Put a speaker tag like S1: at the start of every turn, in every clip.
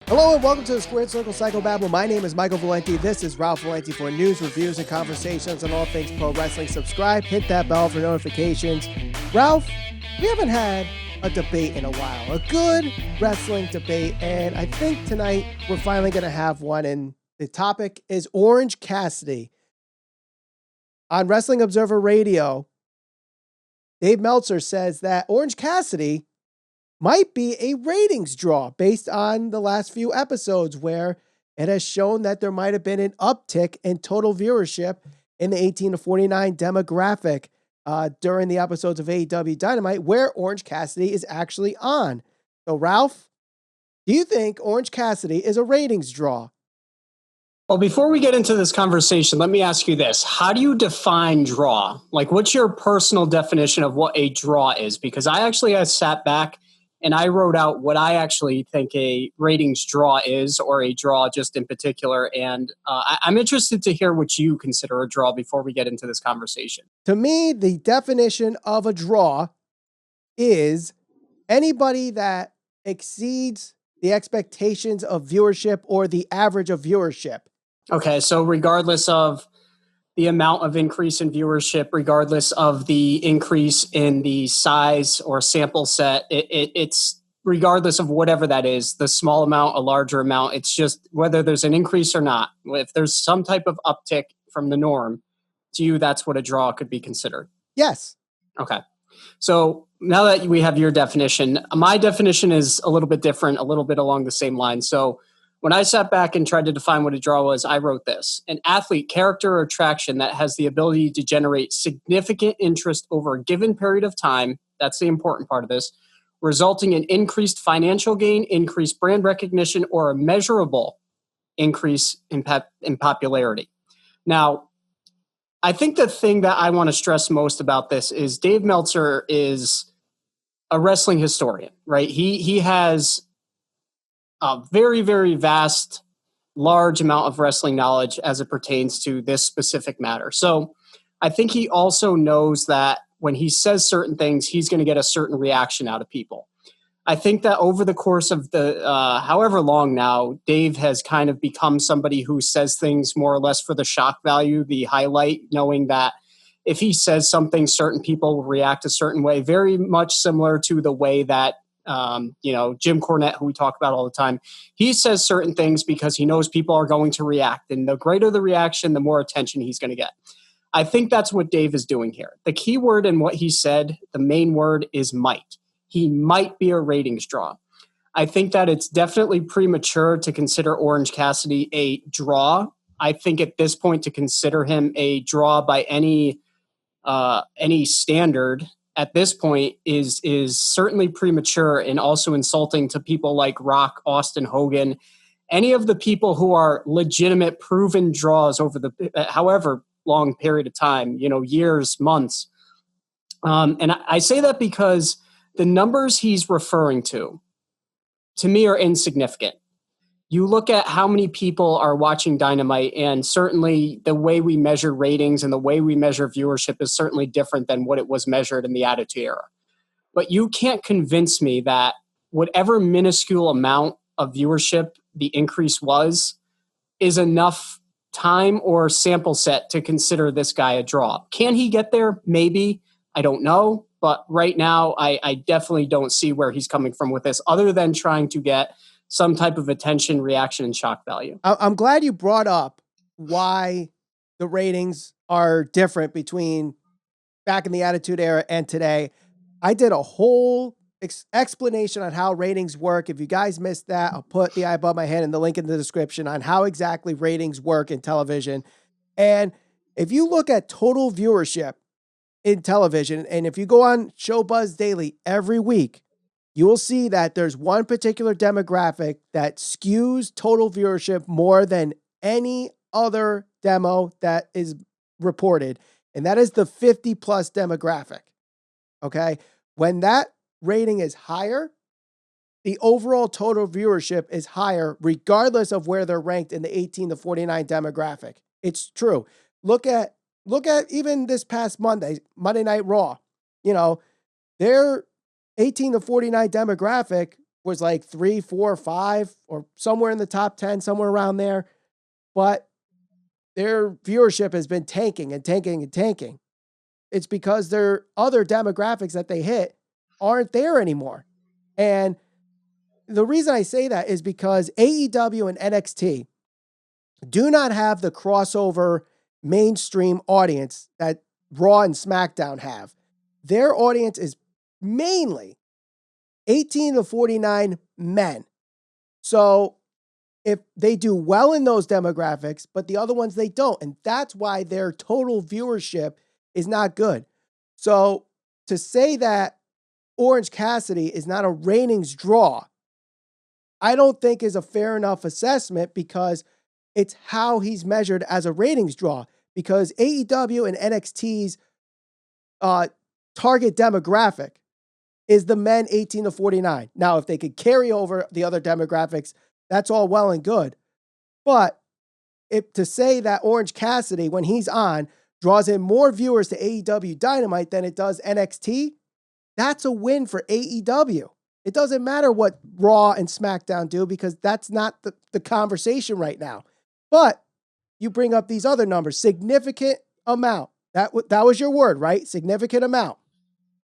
S1: Hello and welcome to the Squared Circle Psychobabble. My name is Michael Valenti. This is Ralph Valenti for news, reviews, and conversations on all things pro wrestling. Subscribe, hit that bell for notifications. Ralph, we haven't had a debate in a while, a good wrestling debate, and I think tonight we're finally going to have one, and the topic is Orange Cassidy. On Wrestling Observer Radio, Dave Meltzer says that Orange Cassidy might be a ratings draw based on the last few episodes where it has shown that there might have been an uptick in total viewership in the 18 to 49 demographic during the episodes of AEW Dynamite where Orange Cassidy is actually on. So, Ralph, do you think Orange Cassidy is a ratings draw?
S2: Well, before we get into this conversation, let me ask you this. How do you define draw? Like, what's your personal definition of what a draw is? Because I sat back and I wrote out what I actually think a ratings draw is, or a draw just in particular. And I'm interested to hear what you consider a draw before we get into this conversation.
S1: To me, the definition of a draw is anybody that exceeds the expectations of viewership or the average of viewership.
S2: Okay, so regardless of the amount of increase in viewership, regardless of the increase in the size or sample set, it's regardless of whatever that is, the small amount, a larger amount, it's just whether there's an increase or not. If there's some type of uptick from the norm, to you, that's what a draw could be considered.
S1: Yes.
S2: Okay. So now that we have your definition, my definition is a little bit different, a little bit along the same line. So when I sat back and tried to define what a draw was, I wrote this: an athlete, character, or attraction that has the ability to generate significant interest over a given period of time. That's the important part of this, resulting in increased financial gain, increased brand recognition, or a measurable increase in popularity. Now, I think the thing that I want to stress most about this is Dave Meltzer is a wrestling historian, right? He has a very, very vast, large amount of wrestling knowledge as it pertains to this specific matter. So I think he also knows that when he says certain things, he's going to get a certain reaction out of people. I think that over the course of the however long now, Dave has kind of become somebody who says things more or less for the shock value, the highlight, knowing that if he says something, certain people will react a certain way, very much similar to the way that Jim Cornette, who we talk about all the time, he says certain things because he knows people are going to react. And the greater the reaction, the more attention he's going to get. I think that's what Dave is doing here. The key word in what he said, the main word is might. He might be a ratings draw. I think that it's definitely premature to consider Orange Cassidy a draw. I think at this point to consider him a draw by any standard at this point is certainly premature and also insulting to people like Rock, Austin, Hogan, any of the people who are legitimate proven draws over the however long period of time, years, months. And I say that because the numbers he's referring to me, are insignificant. You look at how many people are watching Dynamite, and certainly the way we measure ratings and the way we measure viewership is certainly different than what it was measured in the Attitude Era. But you can't convince me that whatever minuscule amount of viewership the increase was is enough time or sample set to consider this guy a draw. Can he get there? Maybe. I don't know. But right now, I definitely don't see where he's coming from with this, other than trying to get some type of attention, reaction, and shock value.
S1: I'm glad you brought up why the ratings are different between back in the Attitude Era and today. I did a whole explanation on how ratings work. If you guys missed that, I'll put the eye above my head and the link in the description on how exactly ratings work in television. And if you look at total viewership in television, and if you go on Show Buzz Daily every week, you will see that there's one particular demographic that skews total viewership more than any other demo that is reported, and that is the 50 plus demographic. Okay. When that rating is higher, the overall total viewership is higher, regardless of where they're ranked in the 18 to 49 demographic. It's true. Look at even this past Monday Night Raw. Their 18 to 49 demographic was like 3, 4, 5, or somewhere in the top 10, somewhere around there. But their viewership has been tanking and tanking and tanking. It's because their other demographics that they hit aren't there anymore. And the reason I say that is because AEW and NXT do not have the crossover mainstream audience that Raw and SmackDown have. Their audience is mainly 18 to 49 men. So if they do well in those demographics, but the other ones they don't. And that's why their total viewership is not good. So to say that Orange Cassidy is not a ratings draw, I don't think is a fair enough assessment, because it's how he's measured as a ratings draw. Because AEW and NXT's target demographic is the men 18 to 49. Now, if they could carry over the other demographics, that's all well and good. But to say that Orange Cassidy, when he's on, draws in more viewers to AEW Dynamite than it does NXT, that's a win for AEW. It doesn't matter what Raw and SmackDown do, because that's not the conversation right now. But you bring up these other numbers, significant amount. That was your word, right? Significant amount.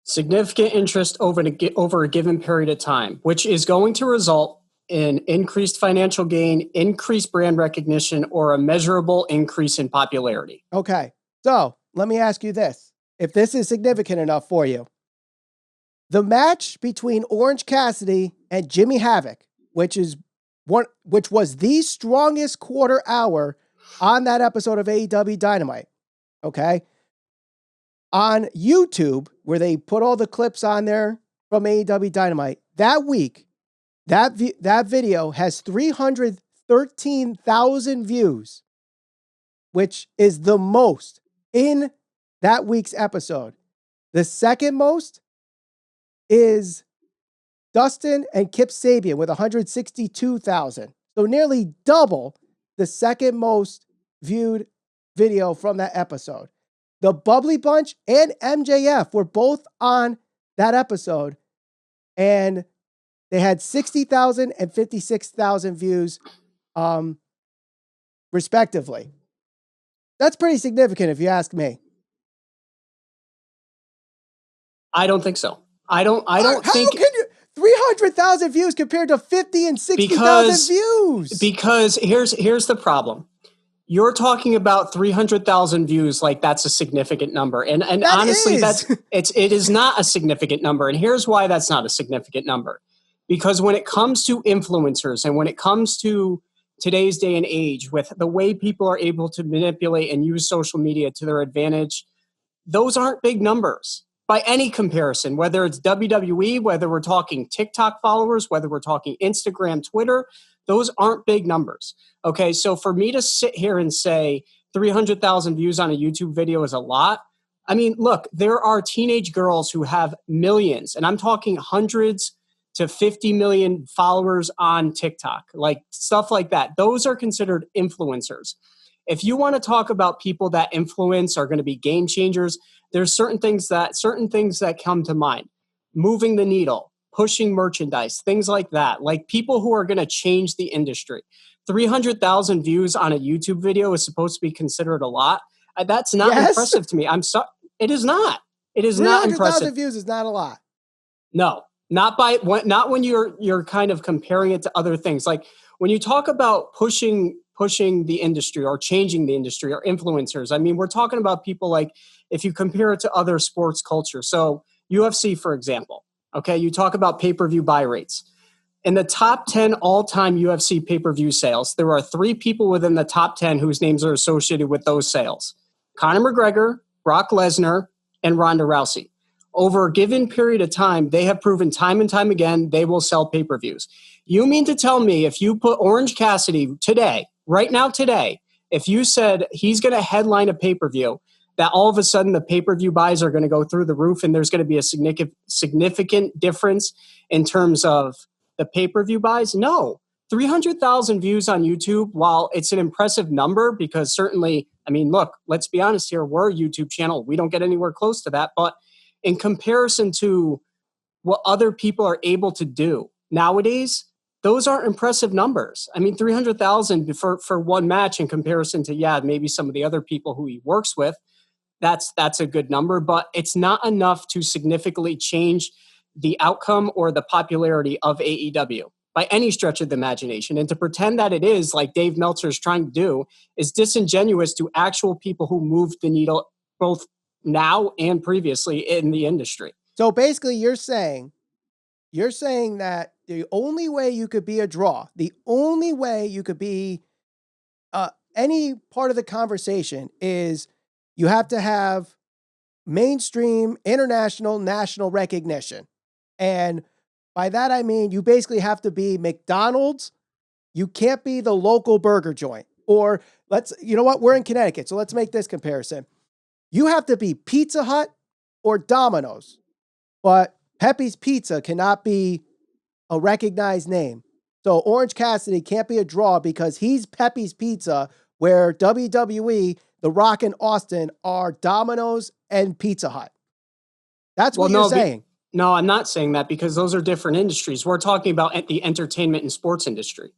S2: Significant interest over a given period of time, which is going to result in increased financial gain, increased brand recognition, or a measurable increase in popularity.
S1: Okay, so let me ask you this. If this is significant enough for you, the match between Orange Cassidy and Jimmy Havoc, which was the strongest quarter hour on that episode of AEW Dynamite, okay? On YouTube, where they put all the clips on there from AEW Dynamite, that week, that video has 313,000 views, which is the most in that week's episode. The second most is Dustin and Kip Sabian with 162,000. So nearly double the second most viewed video from that episode. The Bubbly Bunch and MJF were both on that episode, and they had 60,000 and 56,000 views, respectively. That's pretty significant, if you ask me.
S2: I don't think so. I don't think.
S1: How can you 300,000 views compared to 50 and 60,000 views?
S2: Because here's the problem. You're talking about 300,000 views like that's a significant number. And honestly, it is not a significant number. And here's why that's not a significant number. Because when it comes to influencers and when it comes to today's day and age, with the way people are able to manipulate and use social media to their advantage, those aren't big numbers by any comparison, whether it's WWE, whether we're talking TikTok followers, whether we're talking Instagram, Twitter, those aren't big numbers. Okay, so for me to sit here and say 300,000 views on a YouTube video is a lot. I mean, look, there are teenage girls who have millions, and I'm talking hundreds to 50 million followers on TikTok, like stuff like that. Those are considered influencers. If you want to talk about people that influence are going to be game changers, there's certain things that come to mind. Moving the needle, pushing merchandise, things like that. Like people who are going to change the industry. 300,000 views on a YouTube video is supposed to be considered a lot. That's not impressive to me. I'm sorry. It is not. It is not impressive.
S1: 300,000 views is not a lot.
S2: No, not when you're kind of comparing it to other things. Like when you talk about pushing the industry or changing the industry or influencers, I mean, we're talking about people like, if you compare it to other sports culture. So UFC, for example, okay, you talk about pay-per-view buy rates. In the top 10 all-time UFC pay-per-view sales, there are 3 people within the top 10 whose names are associated with those sales. Conor McGregor, Brock Lesnar, and Ronda Rousey. Over a given period of time, they have proven time and time again they will sell pay-per-views. You mean to tell me if you put Orange Cassidy today, right now today, if you said he's going to headline a pay-per-view, that all of a sudden the pay-per-view buys are going to go through the roof and there's going to be a significant difference in terms of the pay-per-view buys? No. 300,000 views on YouTube, while it's an impressive number, because certainly, I mean, look, let's be honest here, we're a YouTube channel. We don't get anywhere close to that. But in comparison to what other people are able to do, nowadays, those aren't impressive numbers. I mean, 300,000 for one match in comparison to, maybe some of the other people who he works with, that's a good number, but it's not enough to significantly change the outcome or the popularity of AEW by any stretch of the imagination. And to pretend that it is, like Dave Meltzer is trying to do, is disingenuous to actual people who moved the needle both now and previously in the industry.
S1: So basically you're saying that the only way you could be a draw, the only way you could be any part of the conversation is you have to have mainstream, international, national recognition. And by that, I mean, you basically have to be McDonald's. You can't be the local burger joint. Or you know what? We're in Connecticut, so let's make this comparison. You have to be Pizza Hut or Domino's, but Pepe's Pizza cannot be a recognized name. So Orange Cassidy can't be a draw because he's Pepe's Pizza, where WWE, The Rock, and Austin are Domino's and Pizza Hut. That's what you're saying.
S2: No, I'm not saying that because those are different industries. We're talking about the entertainment and sports industry.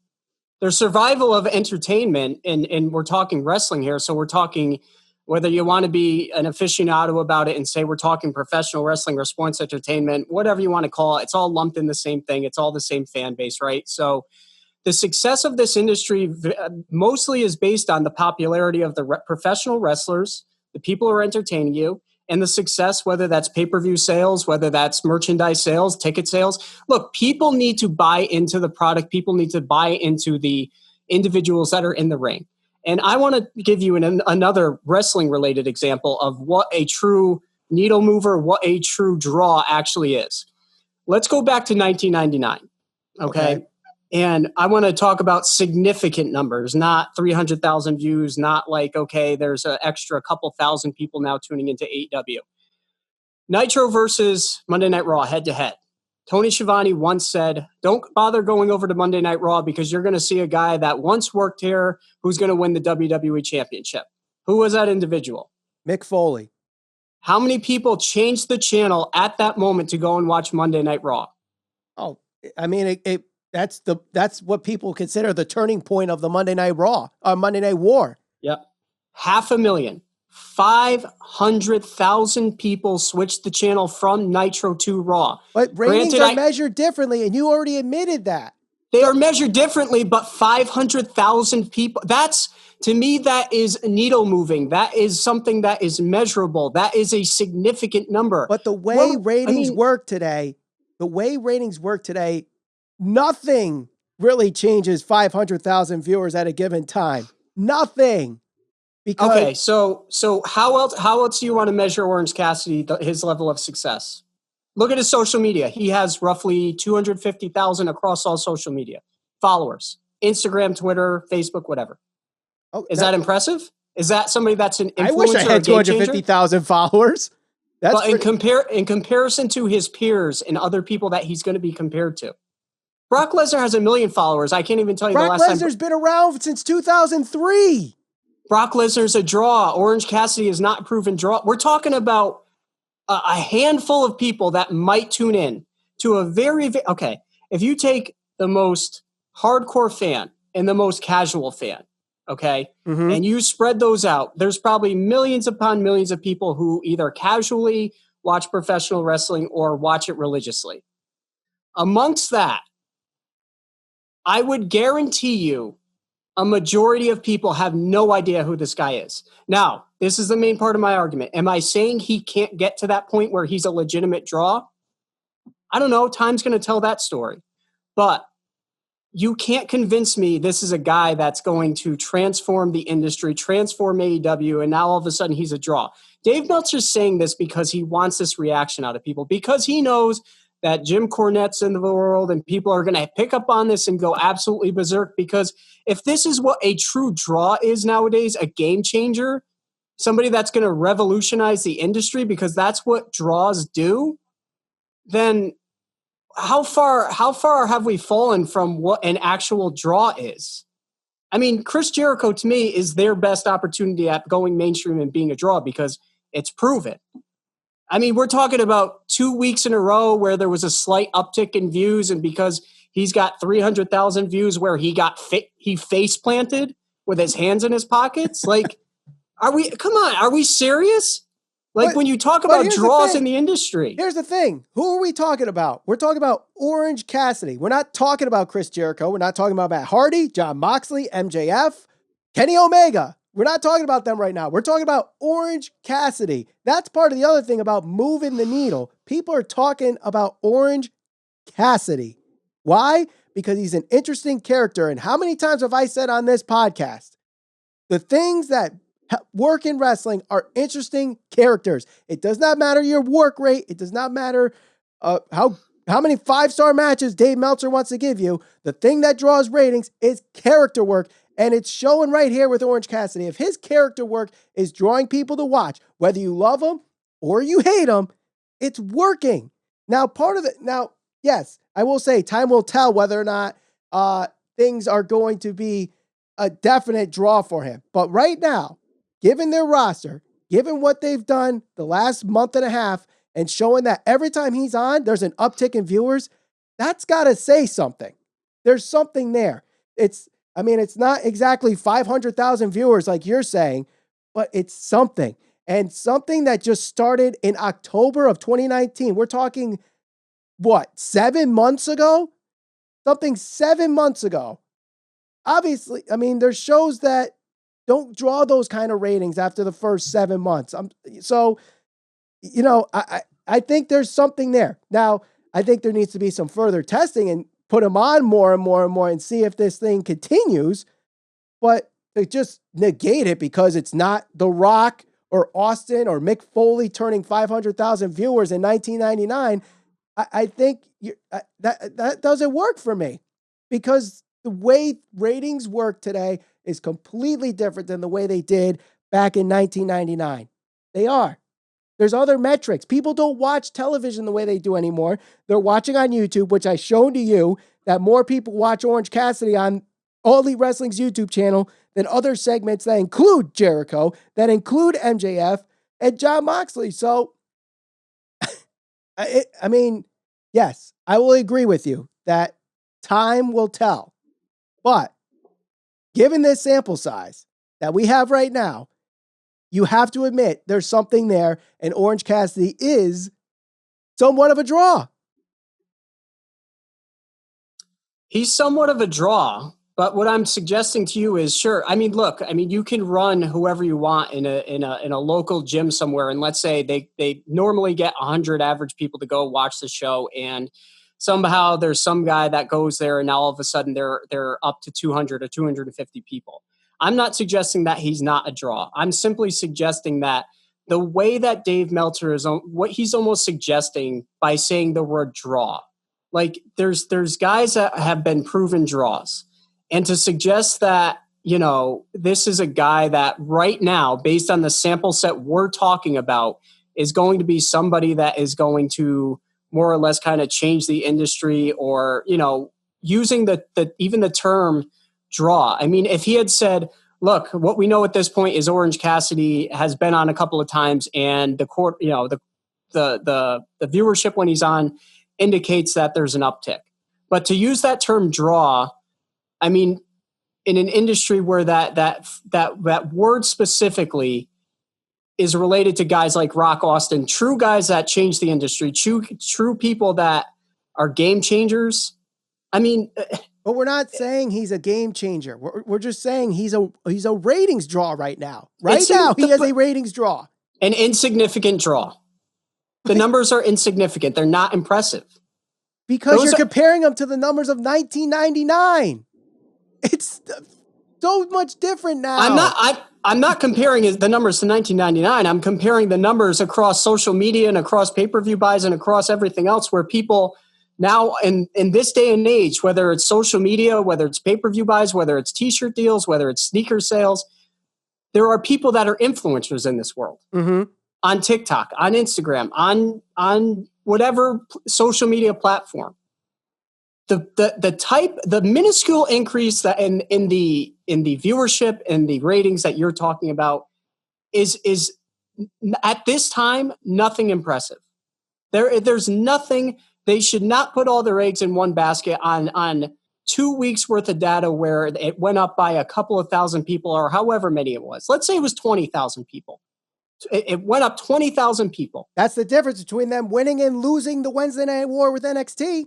S2: There's survival of entertainment, and we're talking wrestling here. So we're talking whether you want to be an aficionado about it and say we're talking professional wrestling or sports entertainment, whatever you want to call it, it's all lumped in the same thing. It's all the same fan base, right? So the success of this industry mostly is based on the popularity of the professional wrestlers, the people who are entertaining you, and the success, whether that's pay-per-view sales, whether that's merchandise sales, ticket sales. Look, people need to buy into the product. People need to buy into the individuals that are in the ring. And I want to give you another wrestling-related example of what a true needle mover, what a true draw actually is. Let's go back to 1999, okay? And I want to talk about significant numbers, not 300,000 views, not like, okay, there's an extra couple thousand people now tuning into AEW. Nitro versus Monday Night Raw head-to-head. Tony Schiavone once said, don't bother going over to Monday Night Raw because you're going to see a guy that once worked here who's going to win the WWE Championship. Who was that individual?
S1: Mick Foley.
S2: How many people changed the channel at that moment to go and watch Monday Night Raw?
S1: Oh, I mean, that's what people consider the turning point of the Monday Night Raw, Monday Night War.
S2: Yep. 500,000. 500,000 people switched the channel from Nitro to Raw.
S1: But ratings are measured differently, and you already admitted that.
S2: They are measured differently, but 500,000 people, to me, that is needle moving. That is something that is measurable. That is a significant number.
S1: But the way ratings work today, nothing really changes 500,000 viewers at a given time. Nothing.
S2: Because, okay, so how else do you want to measure Orange Cassidy, his level of success? Look at his social media. He has roughly 250,000 across all social media followers: Instagram, Twitter, Facebook, whatever. Oh, is that impressive? Is that somebody that's an influencer? I
S1: wish I had 250,000 followers.
S2: But in comparison to his peers and other people that he's going to be compared to, Brock Lesnar has 1 million followers. I can't even tell you the last time.
S1: Brock Lesnar's been around since 2003.
S2: Brock Lesnar's a draw. Orange Cassidy is not a proven draw. We're talking about a handful of people that might tune in to okay. If you take the most hardcore fan and the most casual fan, okay, and you spread those out, there's probably millions upon millions of people who either casually watch professional wrestling or watch it religiously. Amongst that, I would guarantee you a majority of people have no idea who this guy is. Now, this is the main part of my argument. Am I saying he can't get to that point where he's a legitimate draw? I don't know. Time's going to tell that story. But you can't convince me this is a guy that's going to transform the industry, transform AEW, and now all of a sudden he's a draw. Dave Meltzer's saying this because he wants this reaction out of people, because he knows that Jim Cornette's in the world and people are going to pick up on this and go absolutely berserk, because if this is what a true draw is nowadays, a game changer, somebody that's going to revolutionize the industry because that's what draws do, then how far have we fallen from what an actual draw is? I mean, Chris Jericho to me is their best opportunity at going mainstream and being a draw because it's proven. I mean, we're talking about 2 weeks in a row where there was a slight uptick in views, and because he's got 300,000 views where he face planted with his hands in his pockets. Like, are we serious? Like, when you talk about draws in the industry.
S1: Here's the thing. Who are we talking about? We're talking about Orange Cassidy. We're not talking about Chris Jericho. We're not talking about Matt Hardy, Jon Moxley, MJF, Kenny Omega. We're not talking about them right now. We're talking about Orange Cassidy. That's part of the other thing about moving the needle. People are talking about Orange Cassidy. Why? Because he's an interesting character. And how many times have I said on this podcast, the things that work in wrestling are interesting characters. It does not matter your work rate. It does not matter how many 5-star matches Dave Meltzer wants to give you. The thing that draws ratings is character work. And it's showing right here with Orange Cassidy. If his character work is drawing people to watch, whether you love him or you hate him, it's working. Now, yes, I will say time will tell whether or not things are going to be a definite draw for him. But right now, given their roster, given what they've done the last month and a half, and showing that every time he's on, there's an uptick in viewers, that's got to say something. There's something there. It's not exactly 500,000 viewers like you're saying, but it's something. And something that just started in October of 2019. We're talking, 7 months ago? Something 7 months ago. Obviously, there's shows that don't draw those kind of ratings after the first 7 months. I think there's something there. Now, I think there needs to be some further testing and put him on more and more and more and see if this thing continues. But to just negate it because it's not The Rock or Austin or Mick Foley turning 500,000 viewers in 1999, I think that doesn't work for me, because the way ratings work today is completely different than the way they did back in 1999. They are. There's other metrics. People don't watch television the way they do anymore. They're watching on YouTube, which I've shown to you that more people watch Orange Cassidy on All Elite Wrestling's YouTube channel than other segments that include Jericho, that include MJF and Jon Moxley. So, yes, I will agree with you that time will tell. But given this sample size that we have right now, you have to admit there's something there, and Orange Cassidy is somewhat of a draw.
S2: He's somewhat of a draw, but what I'm suggesting to you is, sure. You can run whoever you want in a local gym somewhere, and let's say they normally get 100 average people to go watch the show, and somehow there's some guy that goes there, and now all of a sudden they're up to 200 or 250 people. I'm not suggesting that he's not a draw. I'm simply suggesting that the way that Dave Meltzer is, what he's almost suggesting by saying the word draw, like there's guys that have been proven draws, and to suggest that, this is a guy that right now, based on the sample set we're talking about, is going to be somebody that is going to more or less kind of change the industry, or, using even the term draw. If he had said, look, what we know at this point is Orange Cassidy has been on a couple of times, and the viewership when he's on indicates that there's an uptick. But to use that term draw, in an industry where that word specifically is related to guys like Rock, Austin, true guys that change the industry, true people that are game changers.
S1: But we're not saying he's a game changer. We're just saying he's a ratings draw right now. He is a ratings draw.
S2: An insignificant draw. The numbers are insignificant. They're not impressive.
S1: Because you're comparing them to the numbers of 1999. It's so much different now.
S2: I'm not comparing the numbers to 1999. I'm comparing the numbers across social media and across pay-per-view buys and across everything else, where people now in this day and age, whether it's social media, whether it's pay-per-view buys, whether it's t-shirt deals, whether it's sneaker sales, there are people that are influencers in this world.
S1: Mm-hmm.
S2: On TikTok, on Instagram, on whatever social media platform. The minuscule increase that in the viewership and the ratings that you're talking about is at this time nothing impressive. There's nothing They should not put all their eggs in one basket on 2 weeks worth of data where it went up by a couple of thousand people or however many it was. Let's say it was 20,000 people. It went up 20,000 people.
S1: That's the difference between them winning and losing the Wednesday Night War with NXT.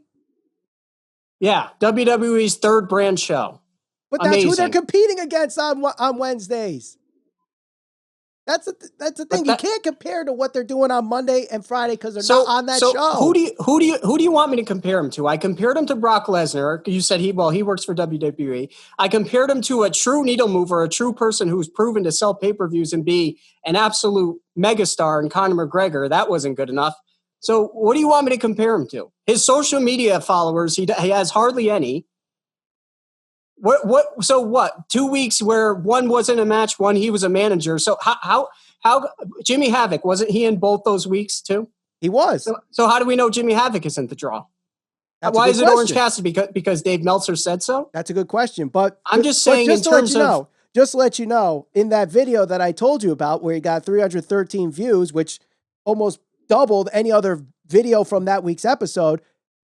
S2: Yeah, WWE's third brand show.
S1: But that's who they're competing against on Wednesdays. That's the thing. You can't compare to what they're doing on Monday and Friday because they're not on that show.
S2: Who do you want me to compare him to? I compared him to Brock Lesnar. You said he works for WWE. I compared him to a true needle mover, a true person who's proven to sell pay-per-views and be an absolute megastar in Conor McGregor. That wasn't good enough. So what do you want me to compare him to? His social media followers, he has hardly any. So what? 2 weeks where one wasn't a match, one he was a manager. So how Jimmy Havoc, wasn't he in both those weeks too?
S1: He was.
S2: So how do we know Jimmy Havoc isn't the draw? Why is it Orange Cassidy? Because Dave Meltzer said so?
S1: That's a good question. But
S2: I'm just saying,
S1: just to let you know, in that video that I told you about where he got 313 views, which almost doubled any other video from that week's episode,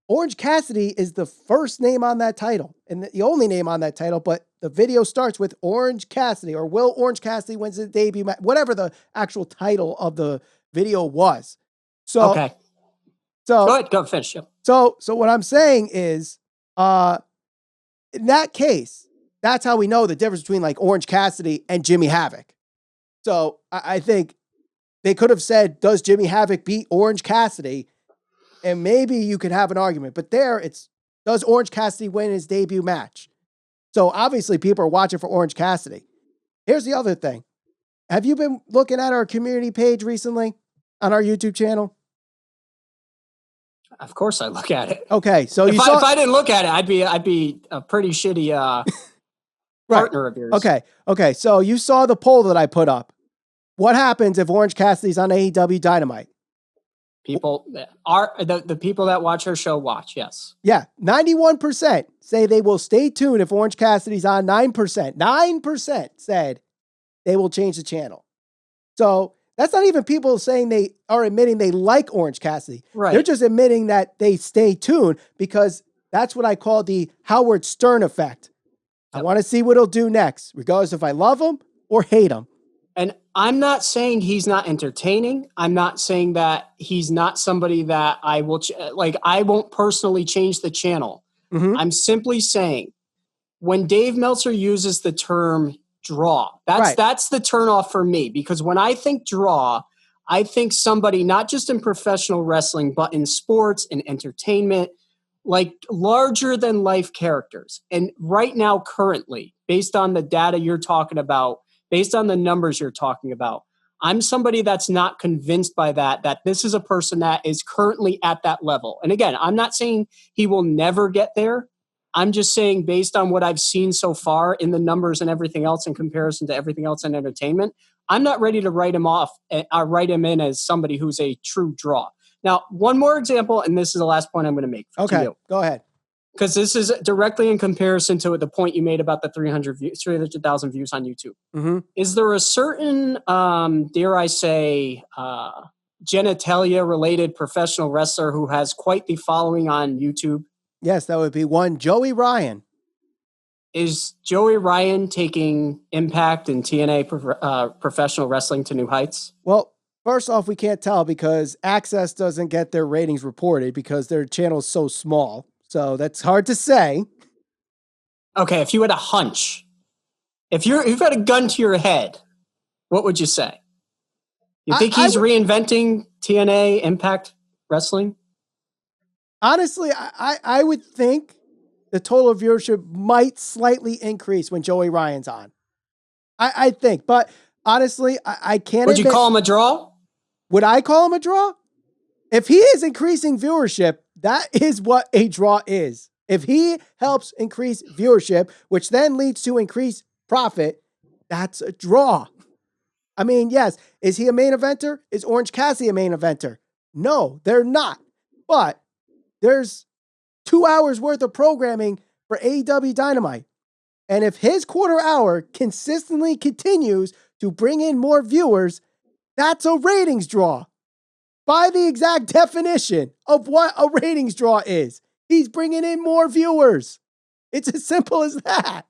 S1: Orange Cassidy is the first name on that title and the only name on that title, but the video starts with Orange Cassidy or will Orange Cassidy wins the debut match, whatever the actual title of the video was. So,
S2: okay. So go ahead, go finish.
S1: So what I'm saying is, in that case, that's how we know the difference between like Orange Cassidy and Jimmy Havoc. So I think they could have said, does Jimmy Havoc beat Orange Cassidy? And maybe you could have an argument, but there it's, does Orange Cassidy win his debut match? So obviously people are watching for Orange Cassidy. Here's the other thing. Have you been looking at our community page recently on our YouTube channel?
S2: Of course I look at it.
S1: Okay. So
S2: if I didn't look at it, I'd be a pretty shitty partner of yours.
S1: Okay. So you saw the poll that I put up. What happens if Orange Cassidy's on AEW Dynamite?
S2: People are the people that watch our show watch. Yes.
S1: Yeah. 91% say they will stay tuned if Orange Cassidy's on. 9% said they will change the channel. So that's not even people saying they are admitting they like Orange Cassidy.
S2: Right.
S1: They're just admitting that they stay tuned because that's what I call the Howard Stern effect. Yep. I want to see what he'll do next, regardless if I love him or hate him.
S2: And I'm not saying he's not entertaining. I'm not saying that he's not somebody that I will I won't personally change the channel. Mm-hmm. I'm simply saying when Dave Meltzer uses the term draw, that's the turnoff for me, because when I think draw, I think somebody not just in professional wrestling, but in sports and entertainment, like larger than life characters. And right now, currently, based on the data you're talking about, based on the numbers you're talking about, I'm somebody that's not convinced by that this is a person that is currently at that level. And again, I'm not saying he will never get there. I'm just saying based on what I've seen so far in the numbers and everything else in comparison to everything else in entertainment, I'm not ready to write him off, write him in as somebody who's a true draw. Now, one more example, and this is the last point I'm going to make.
S1: Okay,
S2: to you.
S1: Go ahead.
S2: Because this is directly in comparison to the point you made about the 300,000 views on YouTube. Mm-hmm. Is there a certain, dare I say, genitalia-related professional wrestler who has quite the following on YouTube?
S1: Yes, that would be one, Joey Ryan.
S2: Is Joey Ryan taking Impact and TNA professional wrestling to new heights?
S1: Well, first off, we can't tell because Access doesn't get their ratings reported because their channel is so small. So that's hard to say.
S2: Okay, if you had a hunch, if you've got a gun to your head, what would you say? You think he's reinventing TNA Impact Wrestling?
S1: Honestly, I would think the total viewership might slightly increase when Joey Ryan's on. I think, but honestly, I can't.
S2: Would you call him a draw?
S1: Would I call him a draw? If he is increasing viewership, that is what a draw is. If he helps increase viewership, which then leads to increased profit, that's a draw. I mean, yes, is he a main eventer? Is Orange Cassidy a main eventer? No, they're not. But there's 2 hours worth of programming for AEW Dynamite. And if his quarter hour consistently continues to bring in more viewers, that's a ratings draw. by the exact definition of what a ratings draw is. He's bringing in more viewers. It's as simple as that.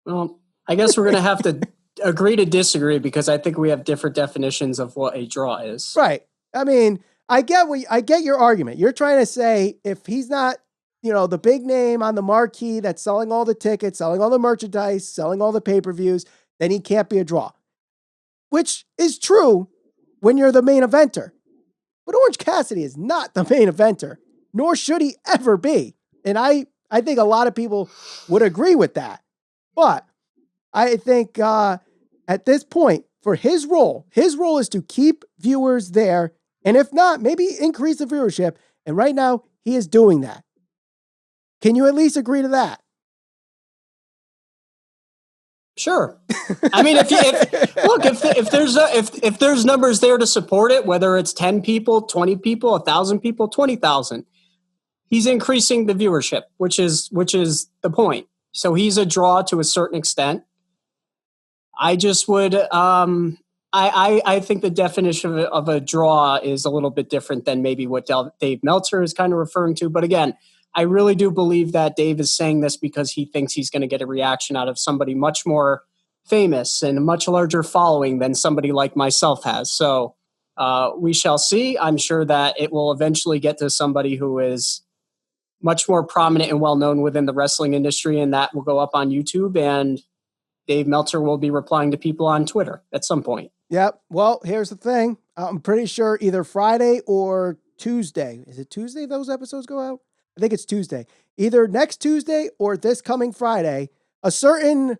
S2: Well, I guess we're going to have to agree to disagree because I think we have different definitions of what a draw is.
S1: Right. I mean, I get your argument. You're trying to say if he's not, the big name on the marquee that's selling all the tickets, selling all the merchandise, selling all the pay-per-views, then he can't be a draw. Which is true when you're the main eventer. But Orange Cassidy is not the main eventer, nor should he ever be. And I think a lot of people would agree with that. But I think at this point, for his role is to keep viewers there. And if not, maybe increase the viewership. And right now, he is doing that. Can you at least agree to that?
S2: Sure. I mean, if there's numbers there to support it, whether it's 10 people, 20 people, 1,000 people, 20,000, he's increasing the viewership, which is the point. So he's a draw to a certain extent. I just would, I think the definition of a draw is a little bit different than maybe what Dave Meltzer is kind of referring to. But again, I really do believe that Dave is saying this because he thinks he's going to get a reaction out of somebody much more famous and a much larger following than somebody like myself has. So we shall see. I'm sure that it will eventually get to somebody who is much more prominent and well-known within the wrestling industry, and that will go up on YouTube, and Dave Meltzer will be replying to people on Twitter at some point.
S1: Yep. Well, here's the thing. I'm pretty sure either Friday or Tuesday. Is it Tuesday those episodes go out? I think it's Tuesday. Either next Tuesday or this coming Friday, a certain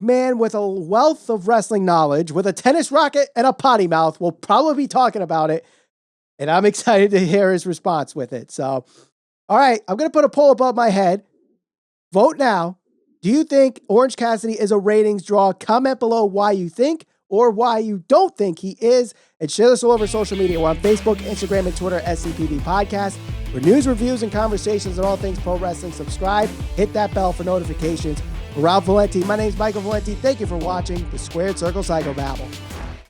S1: man with a wealth of wrestling knowledge, with a tennis racket and a potty mouth, will probably be talking about it. And I'm excited to hear his response with it. So, all right, I'm going to put a poll above my head. Vote now. Do you think Orange Cassidy is a ratings draw? Comment below why you think or why you don't think he is. And share this all over social media. We're on Facebook, Instagram, and Twitter, SCPV Podcast. For news, reviews, and conversations on all things pro wrestling, subscribe. Hit that bell for notifications. For Ralph Valenti, my name is Michael Valenti. Thank you for watching the Squared Circle Psychobabble.